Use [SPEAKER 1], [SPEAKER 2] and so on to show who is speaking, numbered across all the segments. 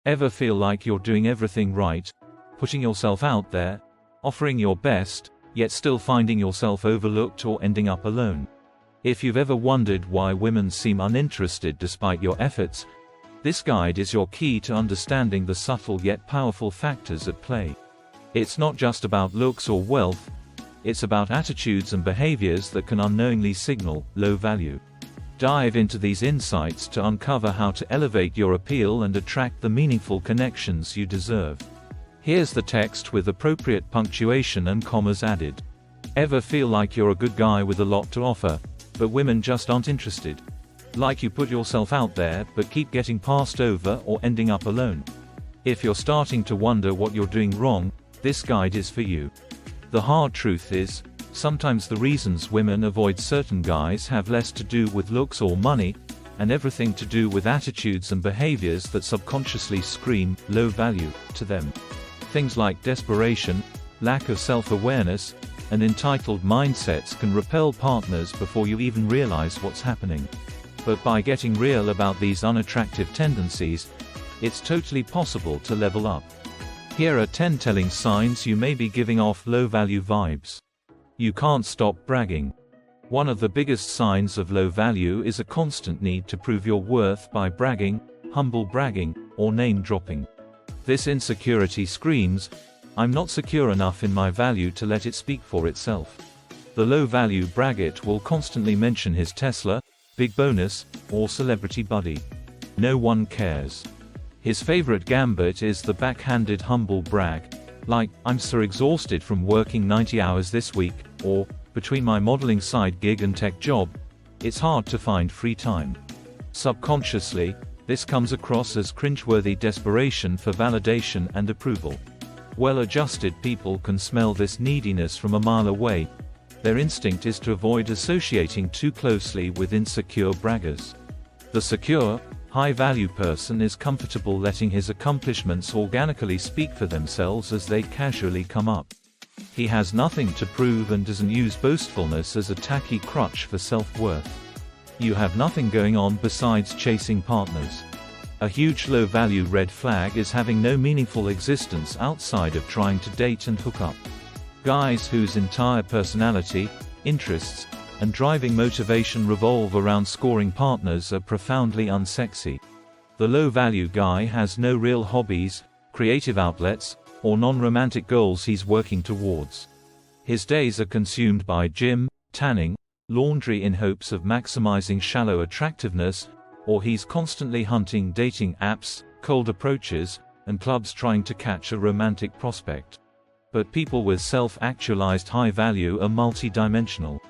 [SPEAKER 1] Ever feel like you're doing everything right, putting yourself out there, offering your best, yet still finding yourself overlooked or ending up alone? If you've ever wondered why women seem uninterested despite your efforts, this guide is your key to understanding the subtle yet powerful factors at play. It's not just about looks or wealth, it's about attitudes and behaviors that can unknowingly signal low value. Dive into these insights to uncover how to elevate your appeal and attract the meaningful connections you deserve. Here's the text with appropriate punctuation and commas added. Ever feel like you're a good guy with a lot to offer, but women just aren't interested? Like you put yourself out there but keep getting passed over or ending up alone? If you're starting to wonder what you're doing wrong, this guide is for you. The hard truth is, sometimes the reasons women avoid certain guys have less to do with looks or money, and everything to do with attitudes and behaviors that subconsciously scream low value to them. Things like desperation, lack of self-awareness, and entitled mindsets can repel partners before you even realize what's happening. But by getting real about these unattractive tendencies, it's totally possible to level up. Here are 10 telling signs you may be giving off low-value vibes. You can't stop bragging. One of the biggest signs of low value is a constant need to prove your worth by bragging, humble bragging, or name-dropping. This insecurity screams, "I'm not secure enough in my value to let it speak for itself." The low-value braggart will constantly mention his Tesla, big bonus, or celebrity buddy. No one cares. His favorite gambit is the backhanded humble brag, like, "I'm so exhausted from working 90 hours this week," or, "Between my modeling side gig and tech job, it's hard to find free time." Subconsciously, this comes across as cringeworthy desperation for validation and approval. Well-adjusted people can smell this neediness from a mile away. Their instinct is to avoid associating too closely with insecure braggers. The secure, high-value person is comfortable letting his accomplishments organically speak for themselves as they casually come up. He has nothing to prove and doesn't use boastfulness as a tacky crutch for self-worth. You have nothing going on besides chasing partners. A huge low-value red flag is having no meaningful existence outside of trying to date and hook up. Guys whose entire personality, interests, and driving motivation revolve around scoring partners are profoundly unsexy. The low-value guy has no real hobbies, creative outlets, or non-romantic goals he's working towards. His days are consumed by gym, tanning, laundry in hopes of maximizing shallow attractiveness, or he's constantly hunting dating apps, cold approaches, and clubs trying to catch a romantic prospect. But people with self-actualized high value are multi-dimensional.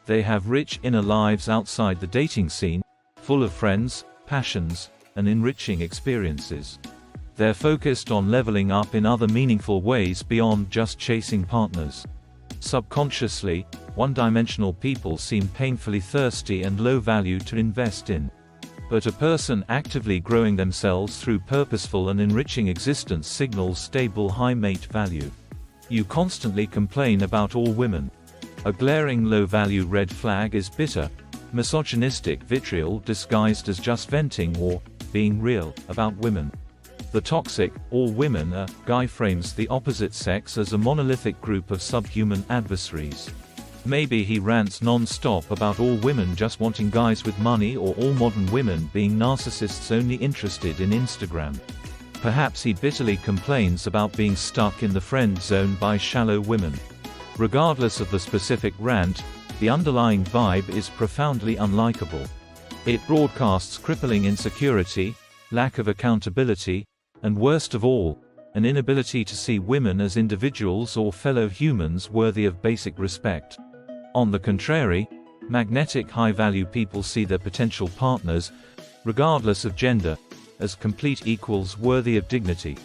[SPEAKER 1] They have rich inner lives outside the dating scene, full of friends, passions, and enriching experiences. They're focused on leveling up in other meaningful ways beyond just chasing partners. Subconsciously, one-dimensional people seem painfully thirsty and low value to invest in. But a person actively growing themselves through purposeful and enriching existence signals stable high mate value. You constantly complain about all women. A glaring low-value red flag is bitter, misogynistic vitriol disguised as just venting or being real about women. The toxic, all women are guy frames the opposite sex as a monolithic group of subhuman adversaries. Maybe he rants non-stop about all women just wanting guys with money or all modern women being narcissists only interested in Instagram. Perhaps he bitterly complains about being stuck in the friend zone by shallow women. Regardless of the specific rant, the underlying vibe is profoundly unlikable. It broadcasts crippling insecurity, lack of accountability, and worst of all, an inability to see women as individuals or fellow humans worthy of basic respect. On the contrary, magnetic high-value people see their potential partners, regardless of gender, as complete equals worthy of dignity.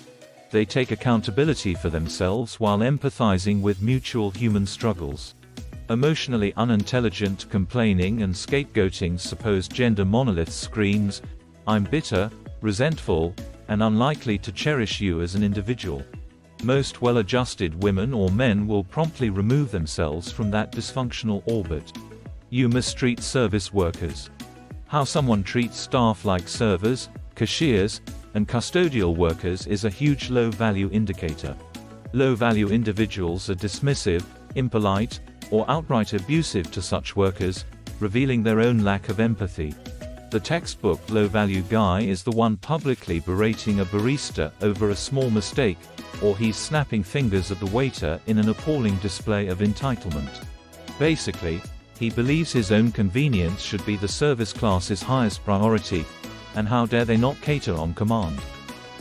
[SPEAKER 1] They take accountability for themselves while empathizing with mutual human struggles. Emotionally unintelligent complaining and scapegoating supposed gender monoliths screams, "I'm bitter, resentful, and unlikely to cherish you as an individual." Most well-adjusted women or men will promptly remove themselves from that dysfunctional orbit. You mistreat service workers. How someone treats staff like servers, cashiers, and custodial workers is a huge low-value indicator. Low-value individuals are dismissive, impolite, or outright abusive to such workers, revealing their own lack of empathy. The textbook low-value guy is the one publicly berating a barista over a small mistake, or he's snapping fingers at the waiter in an appalling display of entitlement. Basically, he believes his own convenience should be the service class's highest priority, and how dare they not cater on command.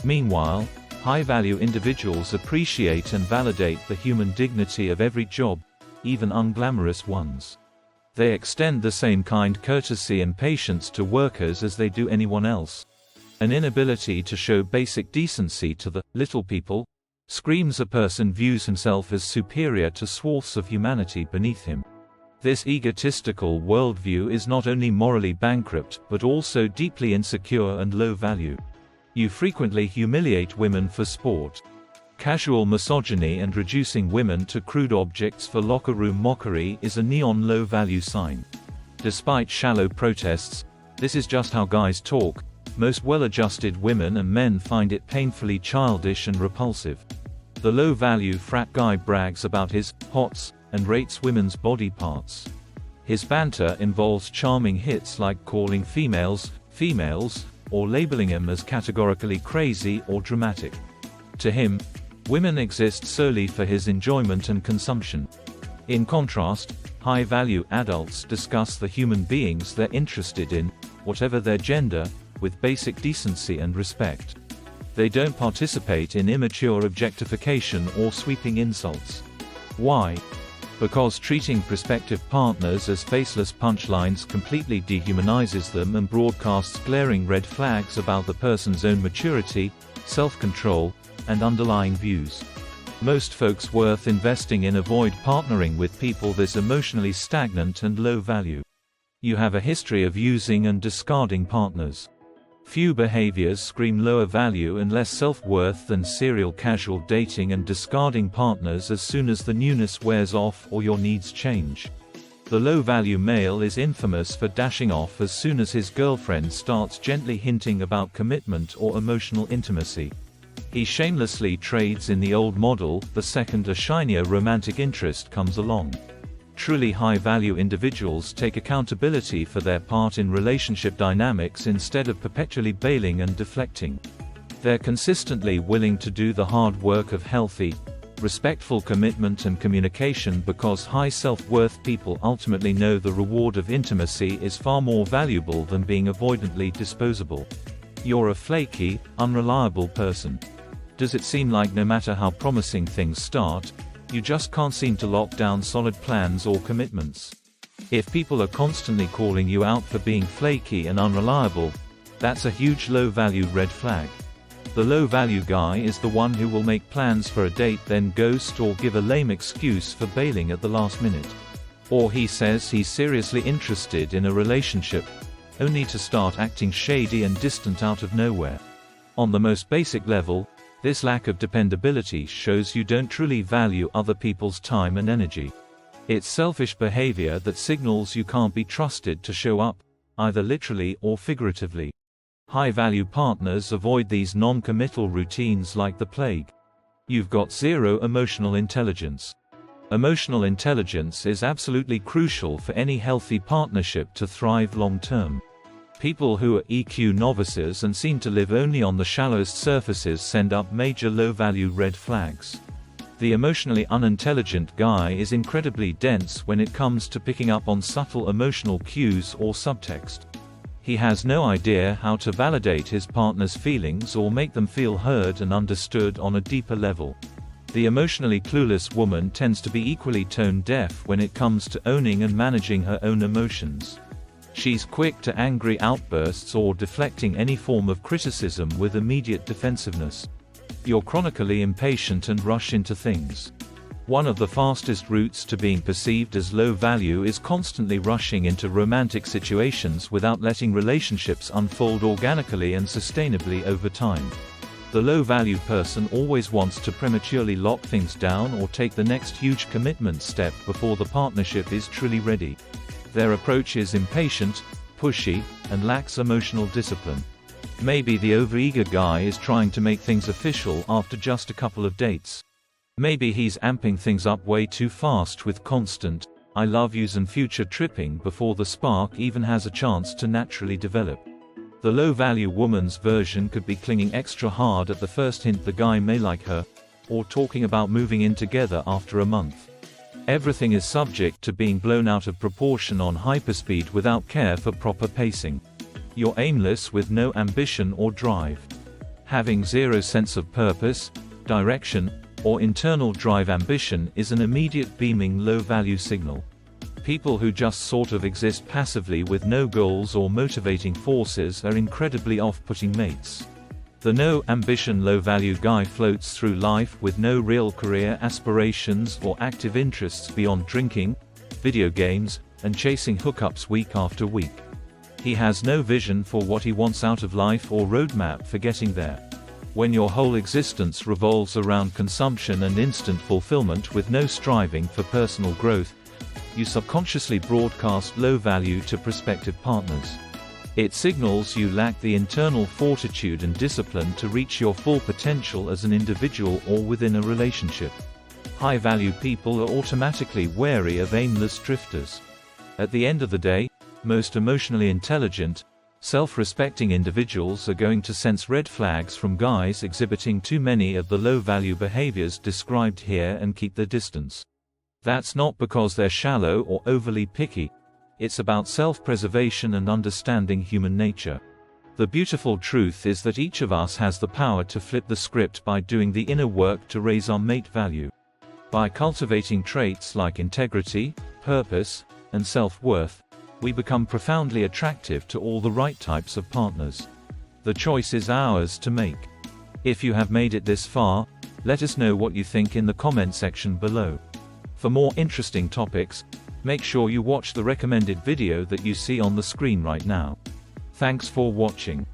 [SPEAKER 1] Meanwhile, high-value individuals appreciate and validate the human dignity of every job, even unglamorous ones. They extend the same kind courtesy and patience to workers as they do anyone else. An inability to show basic decency to the little people screams a person views himself as superior to swaths of humanity beneath him. This egotistical worldview is not only morally bankrupt but also deeply insecure and low value. You frequently humiliate women for sport. Casual misogyny and reducing women to crude objects for locker room mockery is a neon low-value sign. Despite shallow protests, this is just how guys talk. Most well-adjusted women and men find it painfully childish and repulsive. The low-value frat guy brags about his hots and rates women's body parts. His banter involves charming hits like calling females, or labeling them as categorically crazy or dramatic. To him, women exist solely for his enjoyment and consumption. In contrast, high-value adults discuss the human beings they're interested in, whatever their gender, with basic decency and respect. They don't participate in immature objectification or sweeping insults. Why? Because treating prospective partners as faceless punchlines completely dehumanizes them and broadcasts glaring red flags about the person's own maturity, self-control, and underlying views. Most folks worth investing in avoid partnering with people this emotionally stagnant and low value. You have a history of using and discarding partners. Few behaviors scream lower value and less self-worth than serial casual dating and discarding partners as soon as the newness wears off or your needs change. The low-value male is infamous for dashing off as soon as his girlfriend starts gently hinting about commitment or emotional intimacy. He shamelessly trades in the old model the second a shinier romantic interest comes along. Truly high-value individuals take accountability for their part in relationship dynamics instead of perpetually bailing and deflecting. They're consistently willing to do the hard work of healthy, respectful commitment and communication because high self-worth people ultimately know the reward of intimacy is far more valuable than being avoidantly disposable. You're a flaky, unreliable person. Does it seem like no matter how promising things start, you just can't seem to lock down solid plans or commitments? If people are constantly calling you out for being flaky and unreliable, that's a huge low-value red flag. The low-value guy is the one who will make plans for a date then ghost or give a lame excuse for bailing at the last minute. Or he says he's seriously interested in a relationship, only to start acting shady and distant out of nowhere. On the most basic level, this lack of dependability shows you don't truly value other people's time and energy. It's selfish behavior that signals you can't be trusted to show up, either literally or figuratively. High-value partners avoid these non-committal routines like the plague. You've got zero emotional intelligence. Emotional intelligence is absolutely crucial for any healthy partnership to thrive long-term. People who are EQ novices and seem to live only on the shallowest surfaces send up major low-value red flags. The emotionally unintelligent guy is incredibly dense when it comes to picking up on subtle emotional cues or subtext. He has no idea how to validate his partner's feelings or make them feel heard and understood on a deeper level. The emotionally clueless woman tends to be equally tone-deaf when it comes to owning and managing her own emotions. She's quick to angry outbursts or deflecting any form of criticism with immediate defensiveness. You're chronically impatient and rush into things. One of the fastest routes to being perceived as low value is constantly rushing into romantic situations without letting relationships unfold organically and sustainably over time. The low-value person always wants to prematurely lock things down or take the next huge commitment step before the partnership is truly ready. Their approach is impatient, pushy, and lacks emotional discipline. Maybe the overeager guy is trying to make things official after just a couple of dates. Maybe he's amping things up way too fast with constant "I love yous" and future tripping before the spark even has a chance to naturally develop. The low-value woman's version could be clinging extra hard at the first hint the guy may like her, or talking about moving in together after a month. Everything is subject to being blown out of proportion on hyperspeed without care for proper pacing. You're aimless with no ambition or drive. Having zero sense of purpose, direction, or internal drive. Ambition is an immediate beaming low-value signal. People who just sort of exist passively with no goals or motivating forces are incredibly off-putting mates. The no-ambition low-value guy floats through life with no real career aspirations or active interests beyond drinking, video games, and chasing hookups week after week. He has no vision for what he wants out of life or roadmap for getting there. When your whole existence revolves around consumption and instant fulfillment with no striving for personal growth, you subconsciously broadcast low value to prospective partners. It signals you lack the internal fortitude and discipline to reach your full potential as an individual or within a relationship. High-value people are automatically wary of aimless drifters. At the end of the day, most emotionally intelligent, self-respecting individuals are going to sense red flags from guys exhibiting too many of the low-value behaviors described here and keep their distance. That's not because they're shallow or overly picky. It's about self-preservation and understanding human nature. The beautiful truth is that each of us has the power to flip the script by doing the inner work to raise our mate value. By cultivating traits like integrity, purpose, and self-worth, we become profoundly attractive to all the right types of partners. The choice is ours to make. If you have made it this far, let us know what you think in the comment section below. For more interesting topics, make sure you watch the recommended video that you see on the screen right now. Thanks for watching.